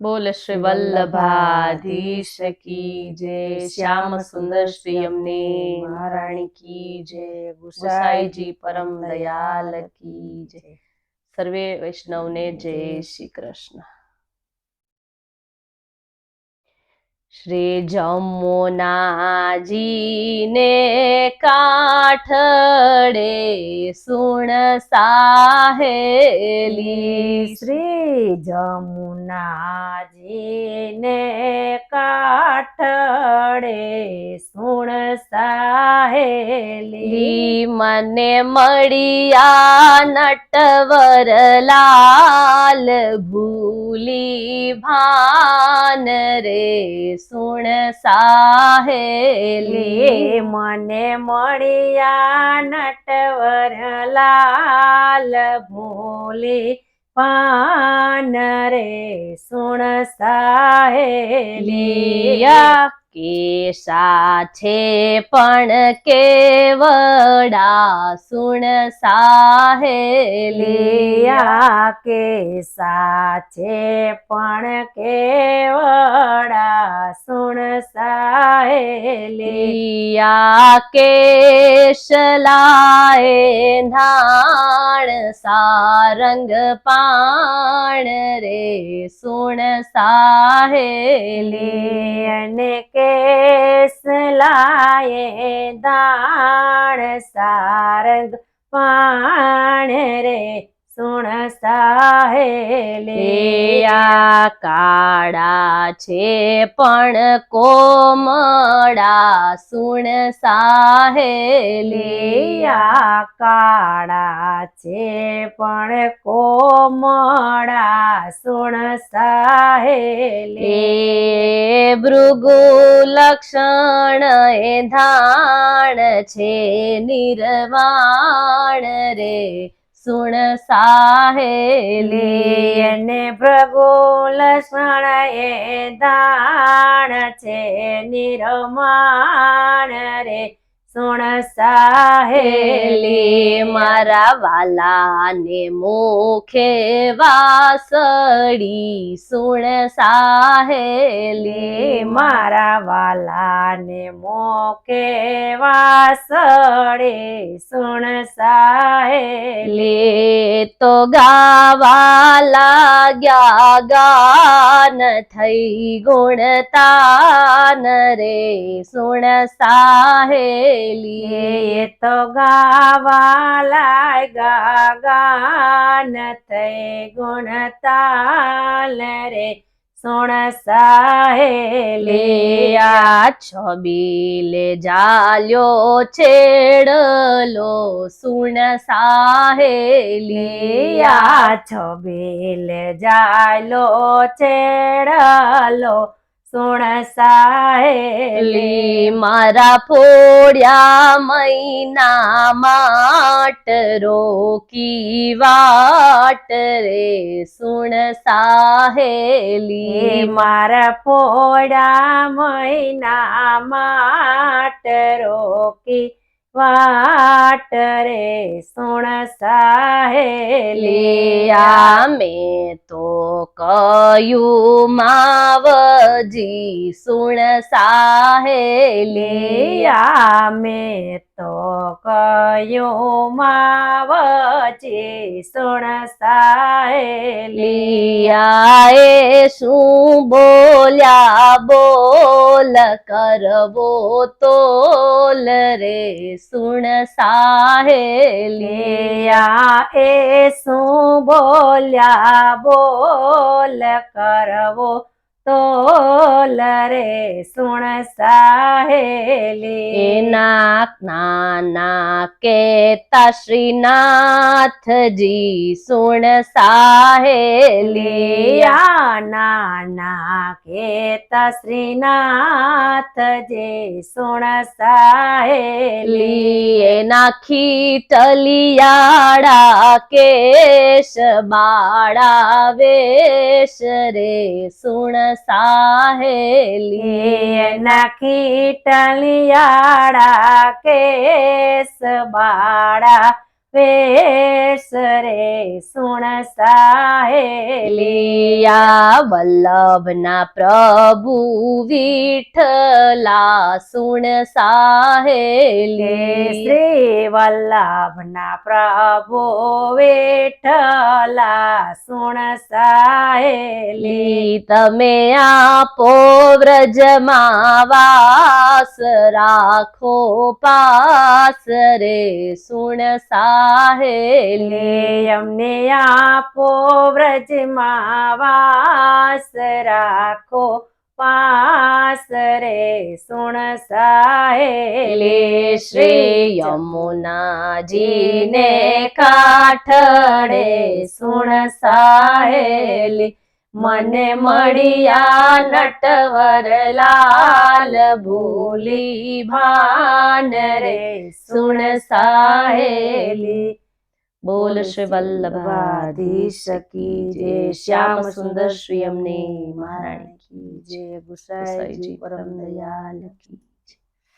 બોલ શ્રી વલ્લભાધીશ કી જય, શ્યામ સુંદર શ્રી અમને મહારાણી કી જય, ગુસાઈજી પરમ દયાલ કી જય, સર્વે વૈષ્ણવને જય શ્રી કૃષ્ણ। શ્રી જમુનાજીને કાંઠડે સુણ સાહેલી, શ્રી જમુનાજીને કાંઠડે સુણ સાહેલી, મને મળ્યા નટવરલાલ ભૂલી ભાન રે સુણ સાહેલી, મને મળ્યા નટવરલાલ ભૂલી પાન રે સુણ સાહેલી, કેસા છે પણ કેવડા સુણ સાહેલી, કેસા છે પણ કેવડા સુણ સાહેલી, કેશલાએ ધાણ સારંગ પાણ રે સુણ સાહેલી, અને કેસલાએ દાણ સારંગ પાણ રે સુણ સાહેલી, કાળા છે પણ કોમળા સુણ સાહેલી, કાળા છે પણ કોમળા સુણ સાહેલી, ભૃગુ લક્ષણ એ ધાણ છે નિર્વાણ રે સુણ સાહેલી, અને ભૃગુ લક્ષણ એ દાણ છે નિર્માણ રે સુણ સાહેલી, મારા વાલાને મુખે વાસળી સુણ સાહેલી, મારા વાલાને મોકે વાસળે સુણ સાહેલી, તો ગાવા લાગ્યા ગાન થઈ ગુણતાન રે સુણ સાહેલી, તો ગાવા લાગ્યા ગાન થઈ ગુણતાલ રે સુણ સાહેલી, છબીલે જાલ્યો છેડલો સુણ સાહેલી, છબીલ જાયલો છેડલો સુણ સાહેલી, મારા ફોડ્યા મૈના માટ રોકી વાટ રે સુણ સાહેલી, મારા ફોડા મૈના માટ રોકી વાટ રે સુણ સાહેલી, મેં તો કયું માવજી સુણ સાહેલી, મેં તો કયું માવજી સુણ સાહેલી, એ શું બોલ્યા બોલ કરવો તોલ રે સુણ સાહેલી, એ શું બોલ્યા બોલ કરવો તોલ રે સુણ સાહેલી, નાના કેતા શ્રીનાથજી સુણ સાહેલી, નાના કેતા શ્રીનાથજી સુણ સાહેલી, નાખી ટલિયાળા કેશ બાળા વેશ રે સુણ સાહેલી, નાખી ટલિયાળા કેસ બાળા વેશ રે સુણ સાહેલી લીયા વલ્લભના પ્રભુ વિઠ્ઠલા સુણ લે સાહેલી શ્રી વલ્લભના પ્રભુ વિઠ્ઠલા સુણ સાહેલી લી તમે આપો વ્રજમાં વાસ રાખો પાસ રે સુણ સાહેલી લે અમને આપો વ્રજમાં વાસ રાખો પાસ રે સુણ સાહેલી લે શ્રી યમુનાજીને કાઠડે સુણ સાહેલી મને મળ્યા નટવર લાલ ભૂલી ભાન રે સુણ સાહેલી બોલ શ્રી વલ્લભાધીશ કી જય શ્યામ સુંદર શ્રી અમને મહારાણી કી જય ગુસાઈજી પરમ દયાલ કી